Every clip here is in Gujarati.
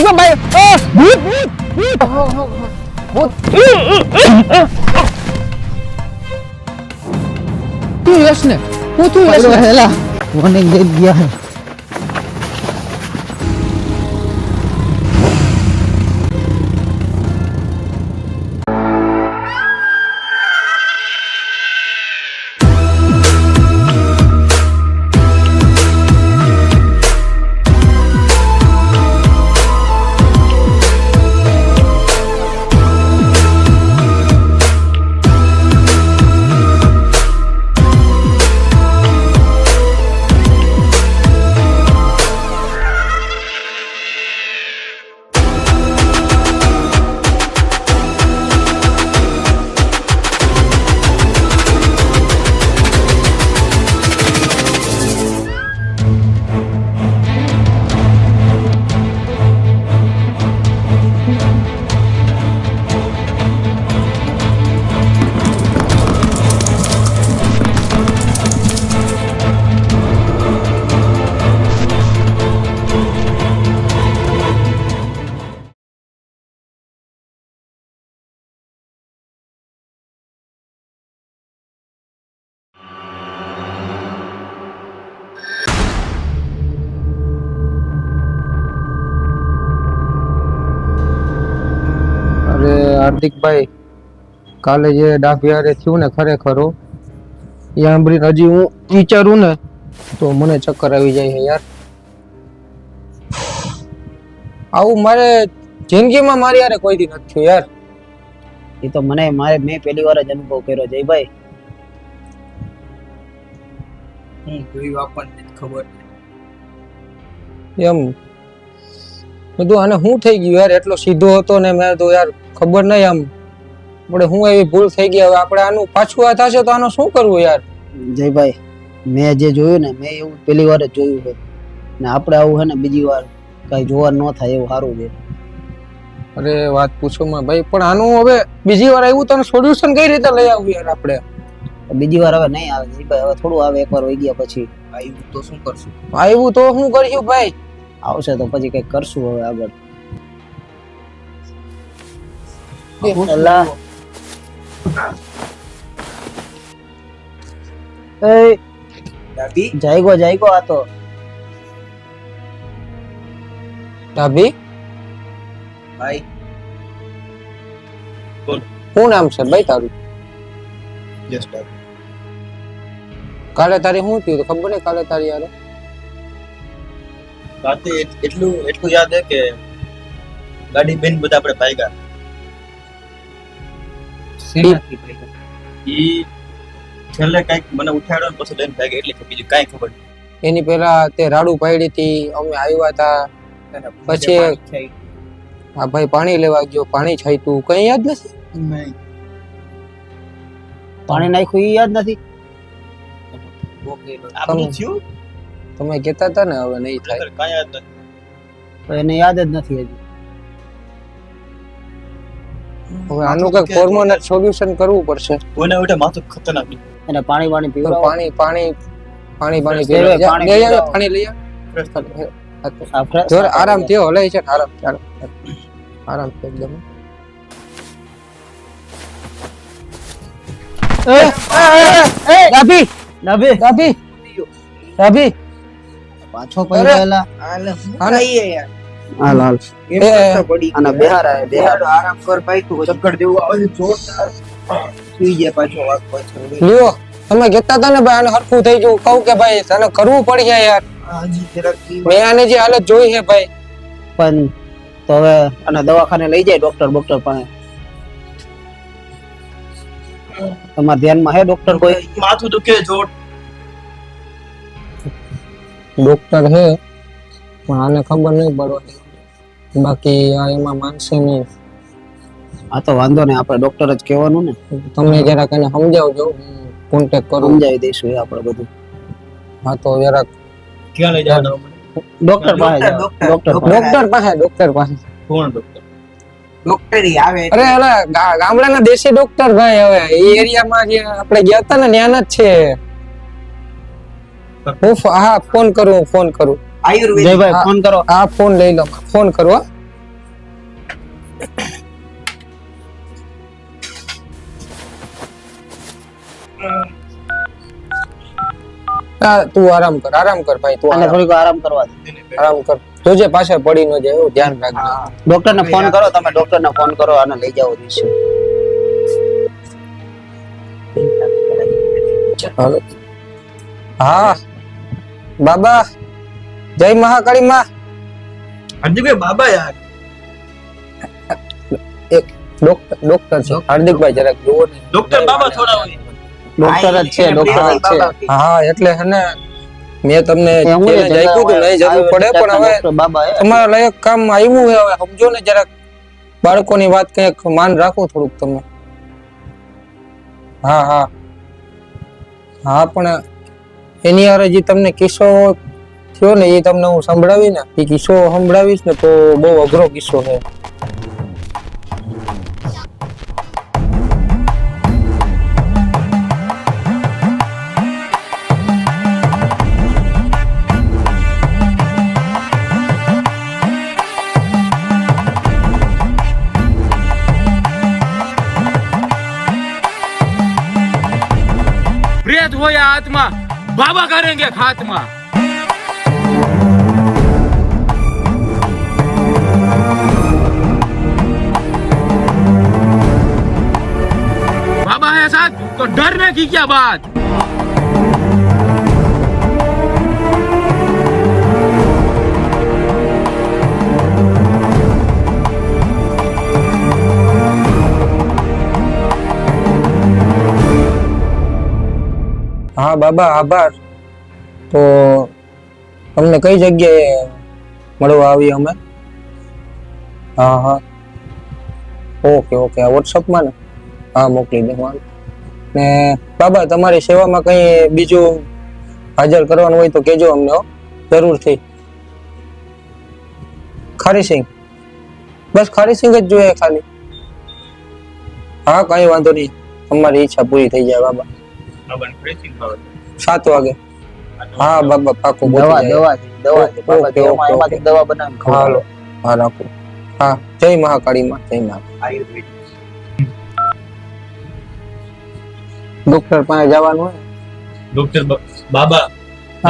પૂછો ભાઈ ભૂત ભૂત તું યશ ને તું યશ હેલા મને દે ગયા હાર્દિકભાઈ કાલે જે ડાભિયારે થયું ને ખરેખર એ સાંભળીને હજી હું વિચારું ને તો મને ચક્કર આવી જાય છે યાર. આવું મારે જિંદગીમાં મારી યારે કોઈ દી નથી થયું યાર. એ તો મેં પહેલી વાર જ અનુભવ કર્યો જયભાઈ. જોયું આપણને ખબર એમ બધું આને શું થઈ ગયું યાર. એટલો સીધો હતો ને મેં તો યાર ખબર નહીં આમ આપણે હું એવી ભૂલ થઈ ગઈ. હવે આપણે આનું પાછું આ થશે તો આનું શું કરવું યાર. જયભાઈ મેં જે જોયું ને મેં એવું પહેલી વાર જ જોયું છે ને આપણે આવું છે ને બીજી વાર કઈ જોવા ન થાય એવું સારું છે. અરે વાત પૂછો માં ભાઈ, પણ આનું હવે બીજી વાર આવ્યું તો સોલ્યુશન કઈ રીતે લઈ આવું યાર આપણે. બીજી વાર હવે નહીં આવે જયભાઈ, હવે થોડું આવે. એકવાર વહી ગયા પછી આવ્યું તો શું કરશું? આવ્યું તો શું કરશું ભાઈ? આવશે તો પછી કઈક કરશું હવે આગળ. અલ્લાહ એ જાયગો આ તો ડાભી ભાઈ શું નામ છે ભાઈ તારું? યસ ડાભી. કાલે તારી શું થયું ખબર નહીં? કાલે તારી યાર રાતે એટલું યાદ હે કે ગાડી બેન બધા આપણે ભાગ્યા. ઈ છેલ્લે કઈક મને ઉઠાડ્યો ને પછી લઈને ભાગ્યા એટલે કે બીજું કાંઈ ખબર નહીં. એની પહેલા તે રાડુ પાડી હતી, અમે આવ્યા હતા, પછી આ ભાઈ પાણી લેવા ગયો, પાણી છાયતું, કઈ યાદ નથી? નહીં પાણી નાખ્યું એ યાદ નથી. આ બધું થયું તમે કહેતા હતા ને હવે નહીં થાય. કાંઈ યાદ નથી. તો એને યાદ જ નથી હજી. હવે આનું કઈક હોર્મોનલ સોલ્યુશન કરવું પડશે. કોઈને ઉઠે માથું ખતરનાક નહીં. એને પાણી પીવડાવો. પાણી પાણી લઈ આવ. આરામ થયો હલાય છે આરામ એકદમ. ડાભી પાછો પડેલા હાલ આના બિહાર આરામ કર ભાઈ, તું ચક્કર જેવું આવે જોરદાર સુઈ ગયા પાછો વાગ પાછો. લ્યો તમે કહેતા હતા ને ભાઈ આને હરખું થઈ ગયું, કહું કે ભાઈ તને કરવું પડશે યાર. હાજી જરાક મેં આને જે હાલત જોઈ છે ભાઈ. પણ તો હવે આને દવાખાને લઈ જાય ડોક્ટર પાસે. તમારા ધ્યાનમાં હે ડોક્ટર કોઈ? માથું દુખે જોર. ડોક્ટર હે પણ આને ખબર નહીં પડવાની, બાકી આ એમાં માનશે નહીં. આ તો વાંધો નહીં, આપણે ડોક્ટર જ કહેવાનું ને. તમે જરાક એને સમજાવજો, કોન્ટેક્ટ કરો. સમજાવી દઈશું આપણે બધું. હા તો જરાક ક્યાં લઈ જવાનું? ડોક્ટર પાસે. ડોક્ટર પાસે. કોણ ડોક્ટર? ડોક્ટરી આવે. અરે ઓલા ગામડાના દેશી ડોક્ટર ભાઈ, હવે એ એરિયામાં જે આપણે ગયા હતા ને ત્યાંના જ છે. હું ફોન કરું. આયુર્વેદ. જયભાઈ ફોન કરો. હા ફોન લઈ લો, ફોન કરો. તું આરામ કર ભાઈ, તું અને થોડીક આરામ કરવા દે. આરામ કર. જોજે પાછળ પડી ન જાય એવું ધ્યાન રાખજે. ડોક્ટર ને ફોન કરો, તમે ડોક્ટર ને ફોન કરો, આને લઈ જાઓ દિવસે. હાલો. હા બાબા, જય મહાકાળી માં. હાર્દિકભાઈ બાબા યાર. એક ડોક્ટર છે હાર્દિકભાઈ, જરાક જોવો ને. ડોક્ટર બાબા થોડા હોય. ડોક્ટર જ છે, ડોક્ટર જ છે. હા એટલે હે ને મેં તમને એવું ચેલેન્જ છે, આપ્યું હતું, નહીં જરૂર પડે પણ હવે ડોક્ટર બાબા હે. તમારા લાયક કામ આવ્યું છે. હવે સમજો ને જરાક, બાળકોની વાત કંઈક માન રાખો થોડુંક તમે. હા હા હા, પણ એની હારે જે તમને કિસ્સો થયો ને એ તમને હું સંભળાવી ને, એ કિસ્સો સંભળાવીશ ને તો બહુ અઘરો કિસ્સો છે. प्रेत हो या आत्मा, बाबा करेंगे खात्मा। बाबा है साथ तो डरने की क्या बात। હા બાબા, આભાર. તો તમને કઈ જગ્યાએ મળવા આવી અમે? હા હા, ઓકે ઓકે, વોટ્સઅપમાં ને? હા મોકલી દે. ને બાબા, તમારી સેવામાં કઈ બીજું હાજર કરવાનું હોય તો કહેજો અમને હો, જરૂરથી. ખારીસિંગ, બસ ખારીસિંગ જ જોઈએ ખાલી. હા કઈ વાંધો નહીં, તમારી ઈચ્છા પૂરી થઈ જાય બાબા. 7 વાગે. હા બાબા પાકું. દવા દવા દવા બાબા, ઓકે, એમાં ઓકે, એમાંથી દવા બનાવીને ખવડાવો. હાલો, હા રાખો. હા, જય મહાકાળી માં, જય મહાકાળી. ડોક્ટર પાસે જવાનું હોય. ડોક્ટર બાબા.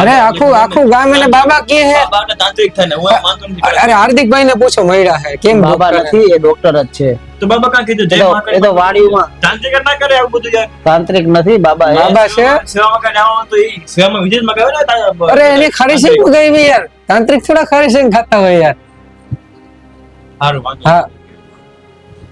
અરે આખું ગામ એને બાબા કહે છે. બાબાને તાંત્રિક થાય ને હું એમ માનતો નથી. અરે હાર્દિકભાઈ ને પૂછો મળ્યા છે કેમ બાબા ડોક્ટર નથી, એ ડોક્ટર જ છે. તો બાબા કાં કીધું એ તો- એ તો વાડીમાં તાંત્રિક ના કરે આવું બધું યાર. તાંત્રિક નથી બાબા, એ બાબા છે. સેવામાં કાંઈ જવાનું તો ઈ સેવામાં વિજયમાં ગયો ને તારા- અરે એની ખારીસિંગ ગઈ યાર, તાંત્રિક થોડા ખારીસિંગ ખાતા હોય યાર. હારું વાંધો હા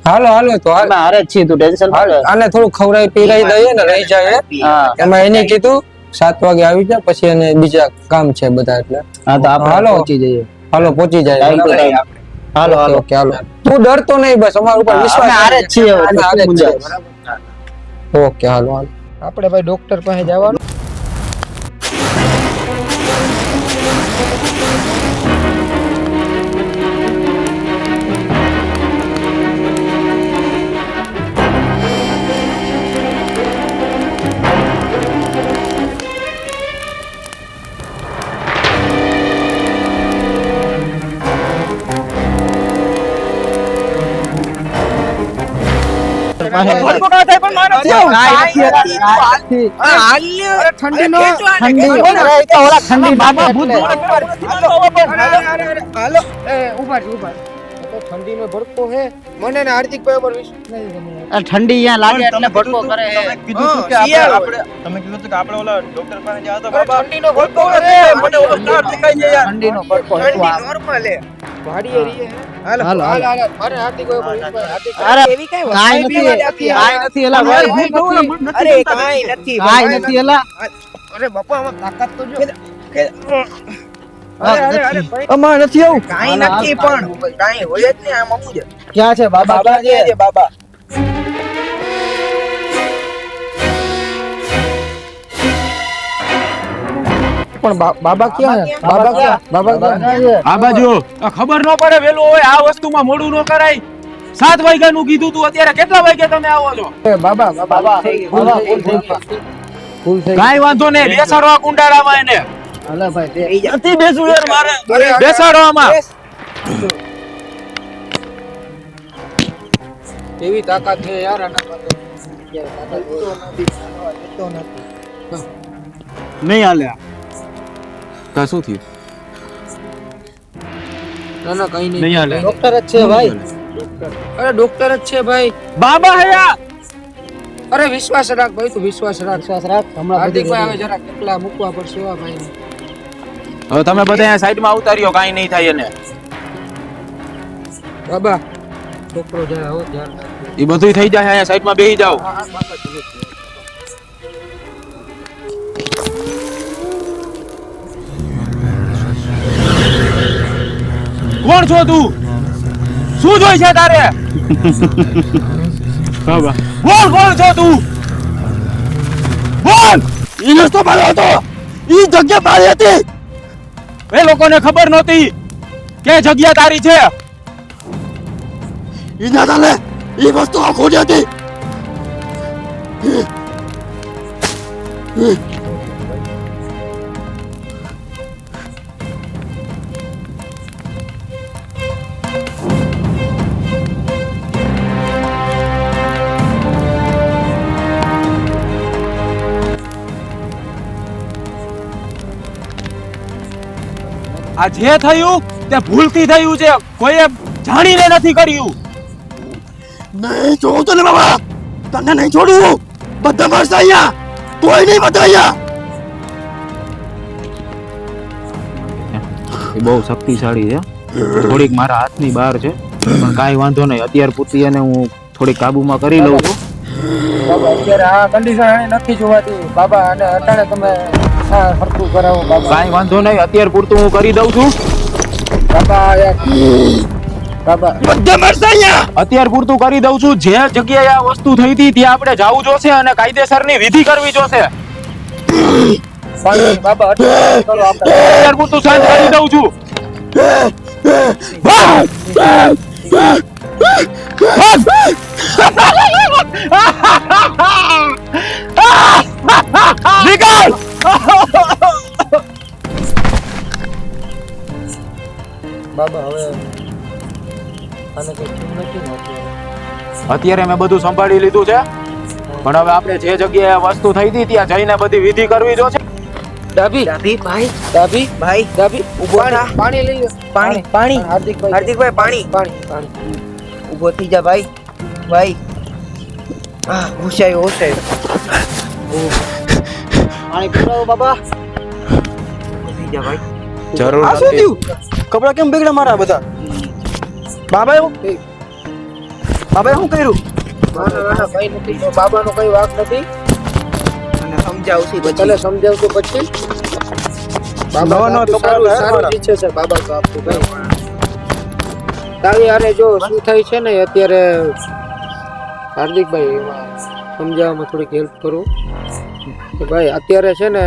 હાલો હાલો તો હાલ. અમે હારે જ છીએ, તું ટેન્શન હાલ, આને થોડું ખવડાવી પીરાઈ દઈએ ને રહી જાય. હા એમાં એને કીધું 7 વાગે આવી જાય, પછી એને બીજા કામ છે બધા એટલે. હા, તો આપણે હાલો. પહોંચી જઈએ. હાલો પહોંચી જાય. Time to time. હાલો ઓકે, હાલો. ઓકે, હાલો. તું ડરતો નહીં, બસ અમારા ઉપર હા, વિશ્વાસ અમે હારે જ છીએ હવે, અમે હારે જ તું છીએ, મૂંઝાશ. બરાબર? ઓકે હાલો હાલો. આપણે ભાઈ ડોક્ટર પાસે જવાનું. ઠંડીનો ભડકો હે, મને ને હાર્દિકભાઈ ઉપર વિશ્વાસ નહીં. ઠંડી અહીંયા લાગે એટલે ભડકો કરે છે. કીધું તું કે આપણે તમે કીધું તું કે આપણે ઓલા ડોક્ટર પાસે ગયા હતા બાબા. ઠંડીનો ભડકો હે, મને ઓલો સ્ટાર દેખાઈ જાય યાર. ઠંડીનો ભડકો હતો આ. નોર્મલ હે. વાડીએ રહીએ હે. હાલો, હાલ હાલો. હાલ મારે હાર્દિકભાઈ ઉપર વિશ્વાસ. હાર્દિકભાઈ, અરે, એવી કઈ કાંઈ વસ્તુ નથી, નથી. કાંઈ નથી એલા ભાઈ. અરે કાંઈ નથી. કાંઈ નથી એલા. અરે બાપા આમાં તાકાત તો જો. અરે, અરે અરે નથી. અમાર નથી આવું. કાંઈ નથી પણ કાંઈ હોય જ નહીં આમ આવું છે. ક્યાં છે બાબા? બાબા ક્યાં છે? છે બાબા. પણ બાબા ક્યાં છે? બાબા ક્યાં? બાબા ક્યાં? આ બાજુ આ ખબર ન પડે વેલું હોય આ વસ્તુમાં મોડું ન કરાય. 7 વાગ્યાનું કીધું તું, અત્યારે કેટલા વાગ્યા તમે આવો છો? એ બાબા બાબા બાબા, થઈ ગઈ, બાબા, ભૂલ થઈ ગઈ. ભૂલ થઈ ગઈ. કાંઈ વાંધો નહીં, બેસાડો આ કુંડાળામાં એને. હાલે ભાઈ, બે. નથી બેસવું યાર મારે. અરે, બેસાડો આમાં. એવી તાકાત છે યાર આના પાસે. નહીં હાલે કા શું થયું ના ના કઈ નહીં. નહીં હાલે ડોક્ટર જ છે ભાઈ. અરે ડોક્ટર જ છે ભાઈ. બાબા હયા અરે વિશ્વાસ રાખ ભાઈ, તું વિશ્વાસ રાખ. વિશ્વાસ રાખ હમણાં હાર્દિકભાઈ હવે જરા કેટલા મૂકવા પડશે એવા ભાઈ. હવે તમે બધા અહીંયા સાઈડમાં ઉતાર્યો કાંઈ નહીં થાય એને બાબા છોકરો જરા હો ધ્યાન રાખજો. એ બધું થઈ જાય અહીંયા સાઈડમાં બેસી જાઓ હા, હા, બાબા ચલો. કોણ છો તું શું જોઈ છે તારે બાબા બોલ કોણ છો તું બોલ ઈ રસ્તો મારો હતો ઈ જગ્યા મારી હતી એ લોકોને ખબર નહોતી કે જગ્યા તારી છે ઈ ના ચાલે ઈ વસ્તુ ખોટી હતી આ જે થયું તે ભૂલથી થયું છે કોઈએ જાણીને નથી કર્યું નહીં જોઉં તો ને બાબા તને નહીં છોડું બધા મરશે અહીંયા કોઈ નહીં બધા અહીંયા એ બહુ શક્તિશાળી છે થોડીક મારા હાથની બહાર છે પણ કાંઈ વાંધો નહીં અત્યાર પૂરતી એને હું થોડીક કાબુમાં કરી લઉં છું બાબા અત્યારે આ કન્ડિશન નથી જોવાતી બાબા, અને અટાણે તમે હરખું કરાવો બાબા. કાંઈ વાંધો નહીં અત્યાર પૂરતું હું કરી દઉં છું બાબા યાર બાબા બધા મરશે અહીંયા અત્યાર પૂરતું કરી દઉં છું જે જગ્યાએ આ વસ્તુ થઈ હતી ત્યાં આપણે જાવું જોશે અને કાયદેસરની વિધિ કરવી જોશે પાણી બાબા અટાણે કરો આપણે. અત્યાર પૂરતું શાંત કરી દઉં છું નિકાલ બાબા હવે આને કઈ ઠીક નથી ને અત્યારે. અત્યારે મેં બધું સંભાળી લીધું છે પણ હવે આપણે જે જગ્યાએ વસ્તુ થઈ હતી ત્યાં જઈને બધી વિધિ કરવી જોશે ડાબી ડાભી ભાઈ ડાબી ભાઈ ડાબી ઊભો થા. પાણી લઈ લો. પાણી પાણી હાર્દિકભાઈ હાર્દિકભાઈ પાણી પાણી પાણી. ઊભો થઈ જા ભાઈ ભાઈ હોશાયો હોશાયો પાણી પીવડાવો બાબા. ઊભો થઈ જા ભાઈ જરૂર આ શું થયું કપડા કેમ બગડ્યા મારા બધા બાબાએ શું કર્યું ના ના કઈ નથી, બાબાનો કઈ વાંક નથી. અને સમજાવશી પછી ભલે સમજાવજો પછી. બાબા નવા તો કપડાં સારું પહેર્યા સારું મારા. ઈચ્છે છે બાબા તો આપતું ભાઈ. તારી આને જો શું થાય છે ને અત્યારે હાર્દિકભાઈ એમાં સમજાવવામાં થોડીક હેલ્પ કરો કે ભાઈ અત્યારે છે ને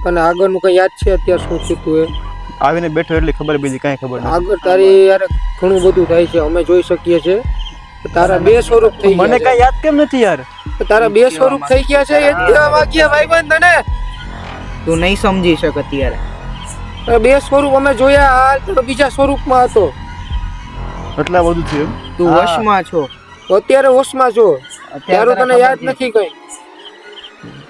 તને આગળનું કઈ યાદ છે અત્યારે શું થયું એ આવીને બેઠો એટલે ખબર બીજી કાંઈ ખબર નથી આગળ તારી યાર ઘણું બધું થાય છે અમે જોઈ શકીએ છીએ કે તારા બે સ્વરૂપ થઈ મને ગયા કાંઈ યાદ કેમ નથી યાર છે. તારા બે સ્વરૂપ થઈ ગયા છે એ જ કહેવા માંગ્યા ભાઈબંધ તને. તું નહીં સમજી શક અત્યારે તારા બે સ્વરૂપ અમે જોયા, હાલ તો બીજા સ્વરૂપમાં હતો. એટલા બધું થયું તું હા. વશમાં છો તો અત્યારે હોશમાં છો ત્યારે તને ખબર યાદ નથી કઈ.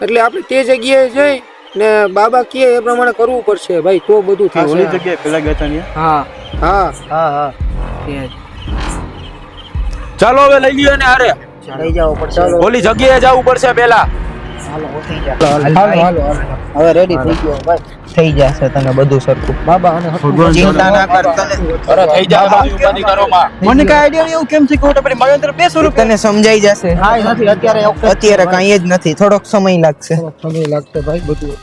એટલે આપણે તે જગ્યાએ જઈ ને બાબા કહે એ પ્રમાણે કરવું પડશે ભાઈ, તો બધું ઓલી થશે. જગ્યાએ પેલા ગયા હતા ત્યાં હા હા હા હા ત્યાં ચાલો હવે લઈ લઈએ ને હારે લઈ જાવ પડશે ચાલો. ઓલી જગ્યાએ જવું પડશે પેલા હાલો હો થઈ જા હાલો હાલો હાલો. હવે રેડી થઈ ગયો ભાઈ થઈ જશે તને બધું સરખું બાબા અને ચિંતા ના કર તને અરે થઈ જાય બાજુ બધી કરો માં મને કાંઈ આઈડિયા એવું કેમ છે કે હું પેલી મારી અંદર બે સ્વરૂપ તને સમજાઈ જશે હા નથી અત્યારે અત્યારે કાંઈ જ નથી થોડોક સમય લાગશે સમય લાગશે ભાઈ બધું.